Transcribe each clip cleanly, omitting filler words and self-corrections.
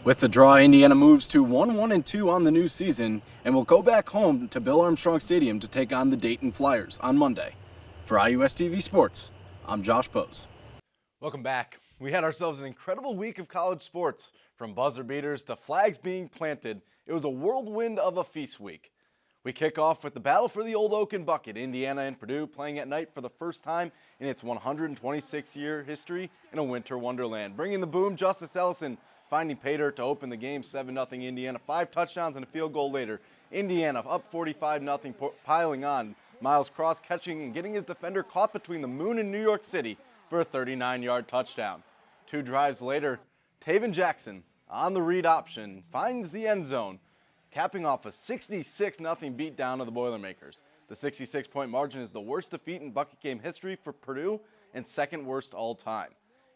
With the draw, Indiana moves to 1-1-2 on the new season and will go back home to Bill Armstrong Stadium to take on the Dayton Flyers on Monday. For IUS TV Sports, I'm Josh Pose. Welcome back. We had ourselves an incredible week of college sports. From buzzer beaters to flags being planted, it was a whirlwind of a feast week. We kick off with the battle for the Old Oaken Bucket. Indiana and Purdue playing at night for the first time in its 126-year history in a winter wonderland. Bringing the boom, Justice Ellison finding pay dirt to open the game, 7-0 Indiana. 5 touchdowns and a field goal later. Indiana up 45-0, piling on. Miles Cross catching and getting his defender caught between the moon and New York City for a 39-yard touchdown. 2 drives later, Taven Jackson on the read option finds the end zone, capping off a 66-0 beatdown of the Boilermakers. The 66-point margin is the worst defeat in Bucket game history for Purdue and second worst all time.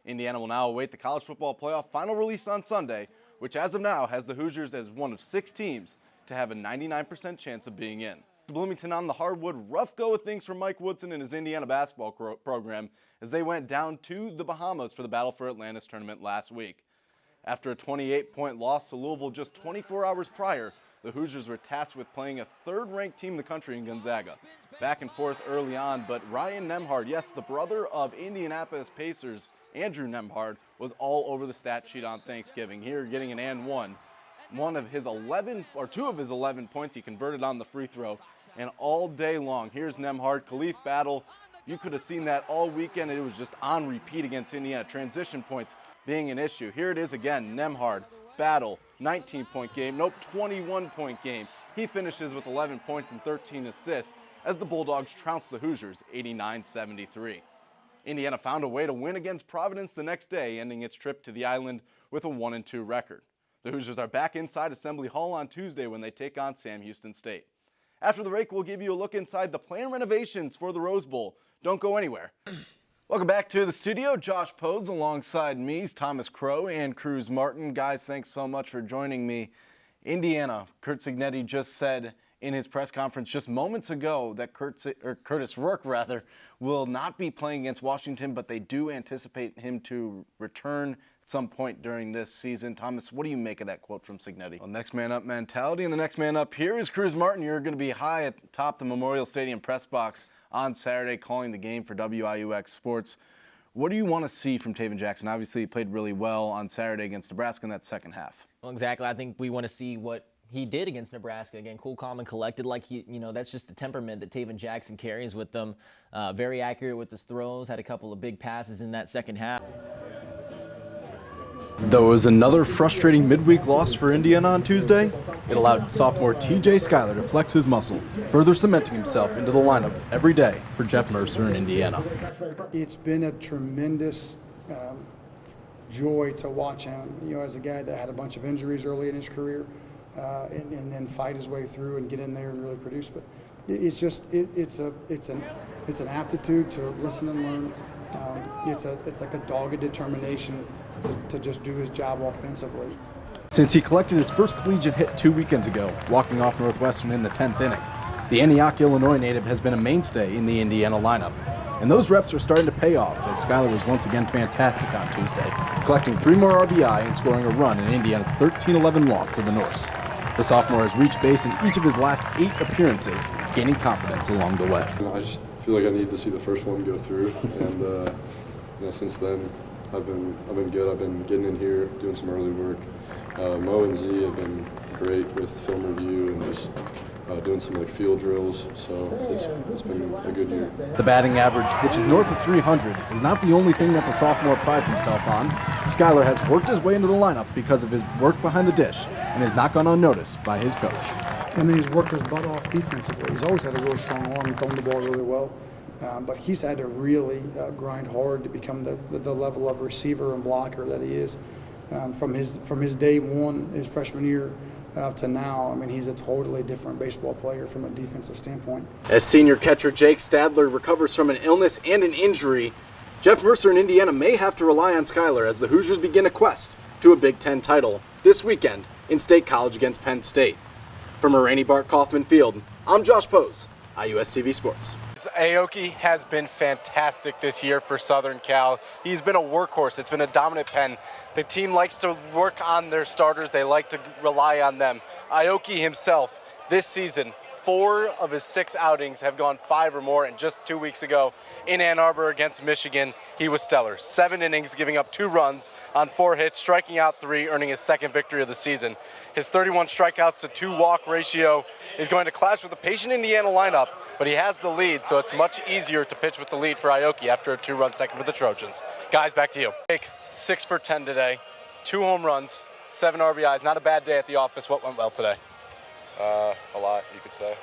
Indiana will now await the college football playoff final release on Sunday, which as of now has the Hoosiers as one of 6 teams to have a 99% chance of being in. Bloomington on the hardwood, rough go of things for Mike Woodson and his Indiana basketball program as they went down to the Bahamas for the Battle for Atlantis tournament last week. After a 28-point loss to Louisville just 24 hours prior, the Hoosiers were tasked with playing a third-ranked team in the country in Gonzaga. Back and forth early on, but Ryan Nembhard, yes, the brother of Indianapolis Pacers Andrew Nembhard, was all over the stat sheet on Thanksgiving. Here getting an and one. Two of his 11 points he converted on the free throw. And all day long, here's Nembhard, Khalif battle. You could have seen that all weekend. It was just on repeat against Indiana. Transition points being an issue. Here it is again, Nembhard, battle, 19-point game. Nope, 21-point game. He finishes with 11 points and 13 assists as the Bulldogs trounce the Hoosiers 89-73. Indiana found a way to win against Providence the next day, ending its trip to the island with a 1-2 record. The Hoosiers are back inside Assembly Hall on Tuesday when they take on Sam Houston State. After the break, we'll give you a look inside the planned renovations for the Rose Bowl. Don't go anywhere. Welcome back to the studio. Josh Pose alongside me, Thomas Crow and Cruz Martin. Guys, thanks so much for joining me. Indiana, Curt Cignetti just said in his press conference just moments ago that Curtis Rourke will not be playing against Washington, but they do anticipate him to return at some point during this season. Thomas, what do you make of that quote from Cignetti? Well, next man up mentality, and the next man up here is Cruz Martin. You're going to be high atop the Memorial Stadium press box on Saturday calling the game for WIUX Sports. What do you want to see from Taven Jackson? Obviously, he played really well on Saturday against Nebraska in that second half. Well, exactly. I think we want to see what he did against Nebraska. Again, cool, calm, and collected. That's just the temperament that Taven Jackson carries with them. Very accurate with his throws. Had a couple of big passes in that second half. Though it was another frustrating midweek loss for Indiana on Tuesday, it allowed sophomore TJ Schuyler to flex his muscle, further cementing himself into the lineup every day for Jeff Mercer in Indiana. It's been a tremendous joy to watch him, as a guy that had a bunch of injuries early in his career. And then fight his way through and get in there and really produce. But it's an aptitude to listen and learn. It's like a dogged determination to just do his job offensively. Since he collected his first collegiate hit 2 weekends ago, walking off Northwestern in the 10th inning, the Antioch, Illinois native has been a mainstay in the Indiana lineup. And those reps are starting to pay off as Schuyler was once again fantastic on Tuesday, collecting 3 more RBI and scoring a run in Indiana's 13-11 loss to the Norse. The sophomore has reached base in each of his last 8 appearances, gaining confidence along the way. I just feel like I need to see the first one go through, and since then I've been good. I've been getting in here, doing some early work. Mo and Z have been great with film review and just doing some field drills, so it's been a good year. The batting average, which is north of 300, is not the only thing that the sophomore prides himself on. Schuyler has worked his way into the lineup because of his work behind the dish and has not gone unnoticed by his coach. And then he's worked his butt off defensively. He's always had a really strong arm, throwing the ball really well. But he's had to really grind hard to become the level of receiver and blocker that he is. From his day one, his freshman year, to now, he's a totally different baseball player from a defensive standpoint. As senior catcher Jake Stadler recovers from an illness and an injury, Jeff Mercer in Indiana may have to rely on Schuyler as the Hoosiers begin a quest to a Big Ten title this weekend in State College against Penn State. From Rainy Bart Kaufman Field, I'm Josh Pose IUS TV Sports. Aoki has been fantastic this year for Southern Cal. He's been a workhorse. It's been a dominant pen. The team likes to work on their starters. They like to rely on them. Aoki himself, this season, 4 of his 6 outings have gone 5 or more, and just 2 weeks ago in Ann Arbor against Michigan, he was stellar. 7 innings, giving up 2 runs on 4 hits, striking out 3, earning his 2nd victory of the season. His 31 strikeouts to 2 walk ratio is going to clash with the patient Indiana lineup, but he has the lead, so it's much easier to pitch with the lead for Aoki after a 2-run second for the Trojans. Guys, back to you. Jake, 6 for 10 today, 2 home runs, 7 RBIs. Not a bad day at the office. What went well today? A lot, you could say.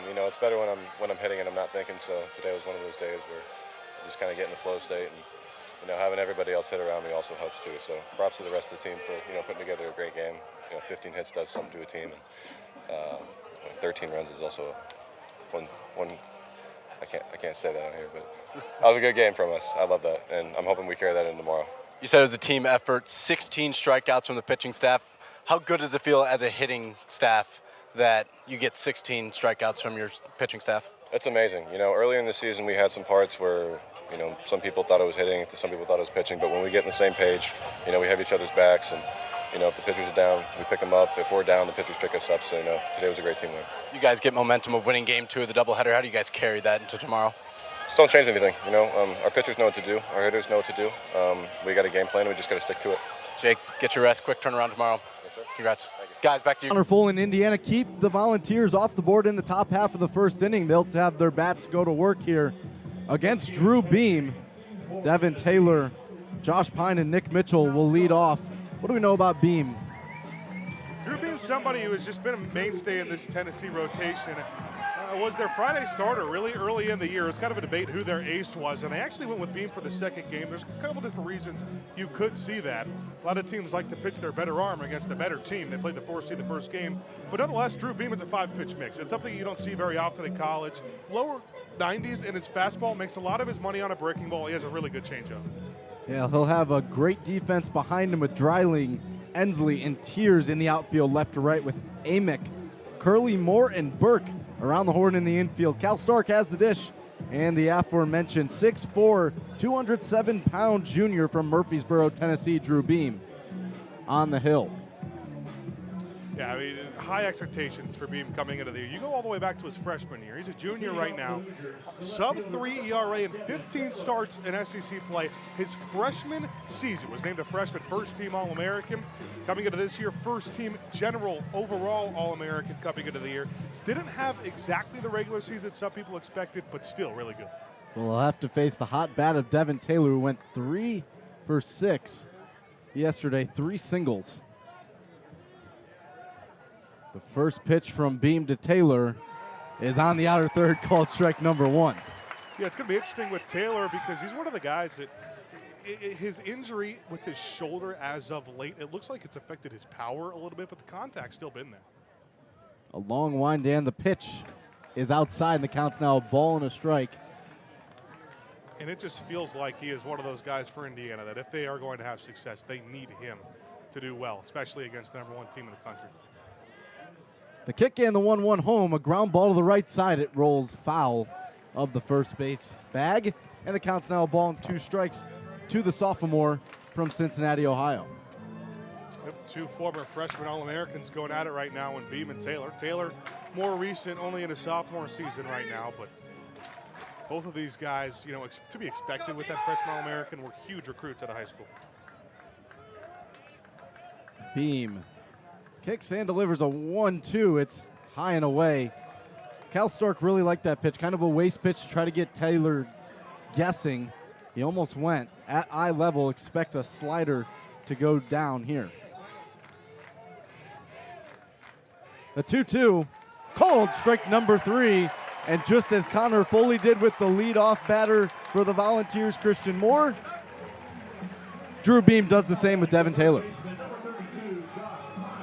You know, it's better when I'm hitting and I'm not thinking. So today was one of those days where I just kind of get in the flow state, and you know, having everybody else hit around me also helps too. So props to the rest of the team for putting together a great game. 15 hits does something to a team, and 13 runs is also one. I can't say that on here, but that was a good game from us. I love that, and I'm hoping we carry that in tomorrow. You said it was a team effort, 16 strikeouts from the pitching staff. How good does it feel as a hitting staff that you get 16 strikeouts from your pitching staff? It's amazing. Earlier in the season we had some parts where, some people thought it was hitting, some people thought it was pitching, but when we get on the same page, we have each other's backs, and, if the pitchers are down, we pick them up. If we're down, the pitchers pick us up. So, today was a great team win. You guys get momentum of winning game 2 of the doubleheader. How do you guys carry that into tomorrow? Just don't change anything. Our pitchers know what to do. Our hitters know what to do. We got a game plan. We just got to stick to it. Jake, get your rest. Quick turnaround tomorrow. Yes, sir. Congrats. Guys, back to you. Wonderful in Indiana. Keep the Volunteers off the board in the top half of the first inning. They'll have their bats go to work here against Drew Beam. Devin Taylor, Josh Pine, and Nick Mitchell will lead off. What do we know about Beam? Drew Beam's somebody who has just been a mainstay in this Tennessee rotation. Was their Friday starter really early in the year. It was kind of a debate who their ace was, and they actually went with Beam for the second game. There's a couple different reasons you could see that. A lot of teams like to pitch their better arm against the better team. They played the 4C the first game. But nonetheless, Drew Beam is a 5-pitch mix. It's something you don't see very often in college. Lower 90s in his fastball, makes a lot of his money on a breaking ball. He has a really good changeup. Yeah, he'll have a great defense behind him with Dreiling, Ensley, and Tiers in the outfield left to right with Amick, Curly, Moore, and Burke around the horn in the infield. Cal Stark has the dish, and the aforementioned 6'4", 207-pound junior from Murfreesboro, Tennessee, Drew Beam, on the hill. Yeah, I mean, high expectations for Beam coming into the year. You go all the way back to his freshman year. He's a junior right now. Sub-3 ERA and 15 starts in SEC play. His freshman season was named a freshman first-team All-American. Coming into this year, first-team general overall All-American coming into the year. Didn't have exactly the regular season some people expected, but still really good. Well, he'll have to face the hot bat of Devin Taylor, who went 3 for 6 yesterday, 3 singles. The first pitch from Beam to Taylor is on the outer third, called strike number 1. Yeah, it's going to be interesting with Taylor because he's one of the guys that his injury with his shoulder as of late, it looks like it's affected his power a little bit, but the contact's still been there. A long wind, and the pitch is outside, and the count's now a ball and a strike. And it just feels like he is one of those guys for Indiana that if they are going to have success, they need him to do well, especially against the #1 team in the country. The kick and the 1-1 home, a ground ball to the right side. It rolls foul of the first base bag, and the count's now a ball and 2 strikes to the sophomore from Cincinnati, Ohio. Yep, 2 former freshman All-Americans going at it right now in Beam and Taylor. Taylor, more recent, only in his sophomore season right now, but both of these guys, to be expected with that freshman All-American, were huge recruits out of high school. Beam kicks and delivers a 1-2. It's high and away. Cal Stark really liked that pitch, kind of a waste pitch to try to get Taylor guessing. He almost went at eye level. Expect a slider to go down here. The 2-2, called strike number 3. And just as Connor Foley did with the leadoff batter for the Volunteers, Christian Moore, Drew Beam does the same with Devin Taylor.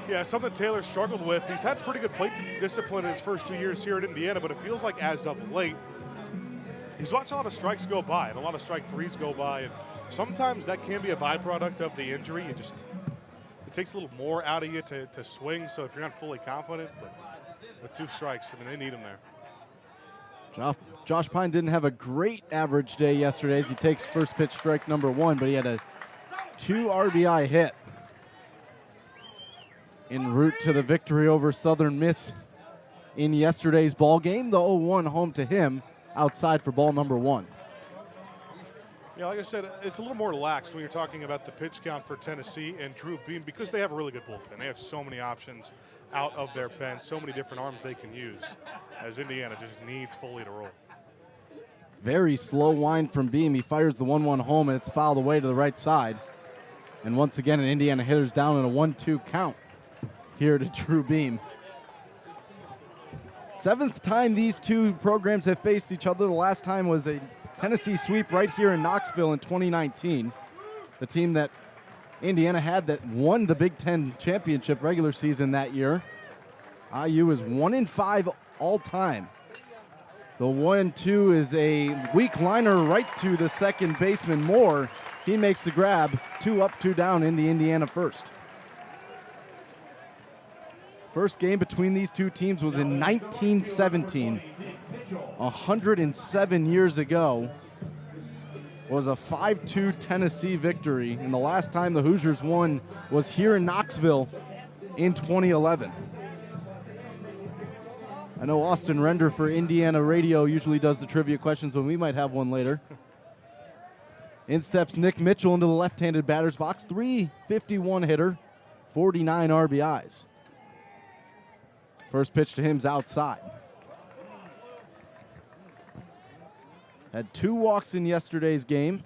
Yeah, something Taylor struggled with. He's had pretty good plate discipline in his first 2 years here at Indiana, but it feels like as of late, he's watched a lot of strikes go by and a lot of strike 3s go by. And sometimes that can be a byproduct of the injury. It takes a little more out of you to swing. So if you're not fully confident, but with 2 strikes, I mean, they need him there. Josh Pine didn't have a great average day yesterday as he takes first pitch strike number 1, but he had a 2 RBI hit en route to the victory over Southern Miss in yesterday's ball game. The 0-1 home to him outside for ball number 1. Yeah, like I said, it's a little more lax when you're talking about the pitch count for Tennessee and Drew Beam because they have a really good bullpen. They have so many options out of their pen, so many different arms they can use, as Indiana just needs Foley to roll. Very slow wind from Beam. He fires the 1-1 home, and it's fouled away to the right side. And once again, an Indiana hitter's down in a 1-2 count here to Drew Beam. 7th time these two programs have faced each other. The last time was a Tennessee sweep right here in Knoxville in 2019. The team that Indiana had that won the Big Ten championship regular season that year. IU is 1-5 all time. The 1-2 is a weak liner right to the second baseman Moore. He makes the grab. 2 up, 2 down in the Indiana first. First game between these two teams was in 1917. 107 years ago was a 5-2 Tennessee victory. And the last time the Hoosiers won was here in Knoxville in 2011. I know Austin Render for Indiana Radio usually does the trivia questions, but we might have one later. In steps Nick Mitchell into the left-handed batter's box. 351 hitter, 49 RBIs. First pitch to him's outside. Had 2 walks in yesterday's game.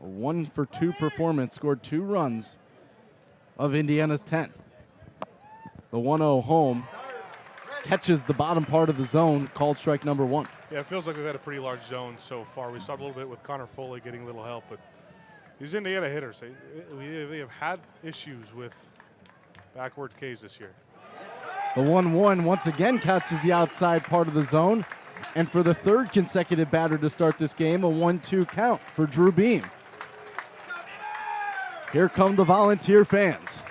A 1-for-2 performance, scored 2 runs of Indiana's 10. The 1-0 home catches the bottom part of the zone, called strike number 1. Yeah, it feels like we've had a pretty large zone so far. We started a little bit with Connor Foley getting a little help, but these Indiana hitters, they have had issues with backward Ks this year. The 1-1 once again catches the outside part of the zone. And for the 3rd consecutive batter to start this game, a 1-2 count for Drew Beam. Here come the Volunteer fans.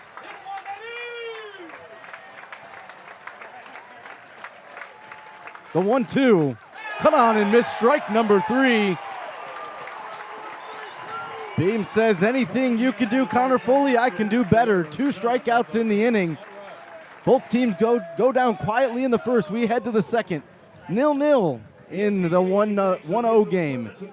The 1-2, cut on and miss strike number 3. Beam says, anything you can do, Connor Foley, I can do better. 2 strikeouts in the inning. Both teams go down quietly in the first. We head to the second. 0-0 in the 1-0 game here.